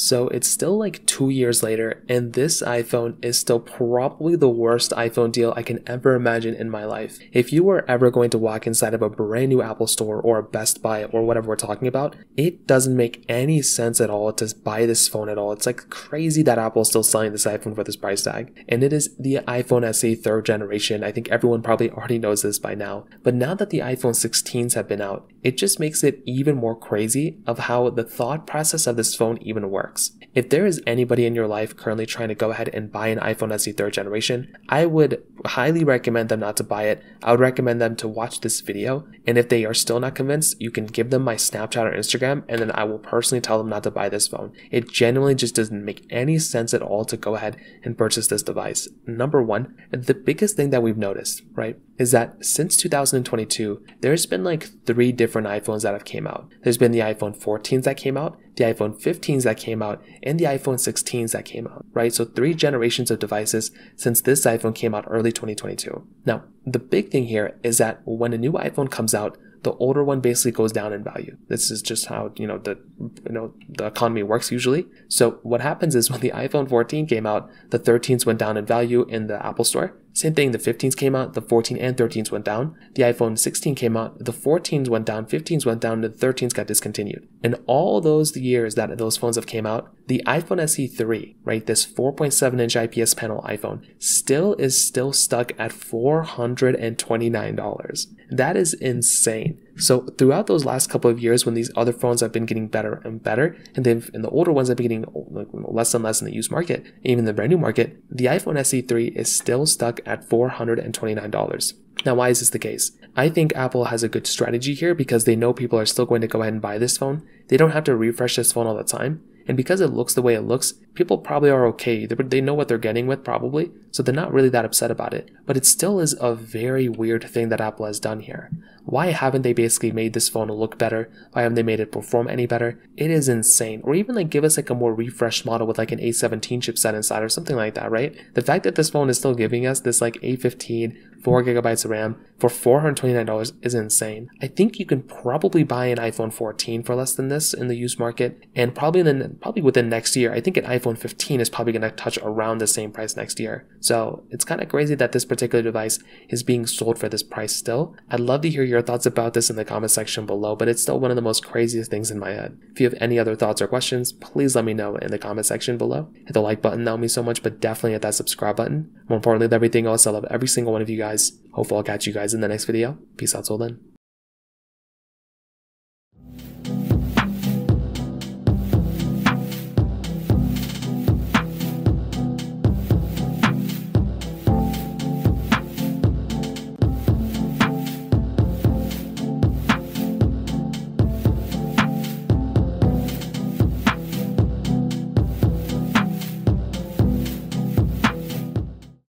So it's still like 2 years later, and this iPhone is still probably the worst iPhone deal I can ever imagine in my life. If you were ever going to walk inside of a brand new Apple store or a Best Buy or whatever we're talking about, it doesn't make any sense at all to buy this phone at all. It's like crazy that Apple's still selling this iPhone for this price tag. And it is the iPhone SE 3rd generation. I think everyone probably already knows this by now. But now that the iPhone 16s have been out, it just makes it even more crazy of how the thought process of this phone even works. If there is anybody in your life currently trying to go ahead and buy an iPhone SE 3rd generation, I would highly recommend them not to buy it. I would recommend them to watch this video, and if they are still not convinced, you can give them my Snapchat or Instagram, and then I will personally tell them not to buy this phone. It genuinely just doesn't make any sense at all to go ahead and purchase this device. Number one, the biggest thing that we've noticed, right, is that since 2022, there's been like 3 different iPhones that have came out. There's been the iPhone 14s that came out, the iPhone 15s that came out, and the iPhone 16s that came out, right? So 3 generations of devices since this iPhone came out early 2022. Now, the big thing here is that when a new iPhone comes out, the older one basically goes down in value. This is just how the economy works usually. So what happens is when the iPhone 14 came out, the 13s went down in value in the Apple Store. Same thing, the 15s came out, the 14 and 13s went down. The iPhone 16 came out, the 14s went down, 15s went down, and the 13s got discontinued. In all those years that those phones have came out, the iPhone SE 3, right, this 4.7-inch IPS panel iPhone, is still stuck at $429. That is insane. So throughout those last couple of years when these other phones have been getting better and better, and the older ones have been getting less and less in the used market, even the brand new market, the iPhone SE 3 is still stuck at $429. Now, why is this the case? I think Apple has a good strategy here because they know people are still going to go ahead and buy this phone. They don't have to refresh this phone all the time. And because it looks the way it looks, people probably are okay. They know what they're getting with probably, so they're not really that upset about it. But it still is a very weird thing that Apple has done here. Why haven't they basically made this phone look better? Why haven't they made it perform any better? It is insane. Or even like give us like a more refreshed model with like an A17 chipset inside or something like that, right? The fact that this phone is still giving us this like A15, 4 gigabytes of RAM for $429 is insane. I think you can probably buy an iPhone 14 for less than this in the used market, and probably within next year. I think an iPhone 15 is probably going to touch around the same price next year. So it's kind of crazy that this particular device is being sold for this price still. I'd love to hear your thoughts about this in the comment section below, but it's still one of the most craziest things in my head. If you have any other thoughts or questions, please let me know in the comment section below. Hit the like button, that would mean so much, but definitely hit that subscribe button. More importantly than everything else, I love every single one of you guys. Hopefully I'll catch you guys in the next video. Peace out till then.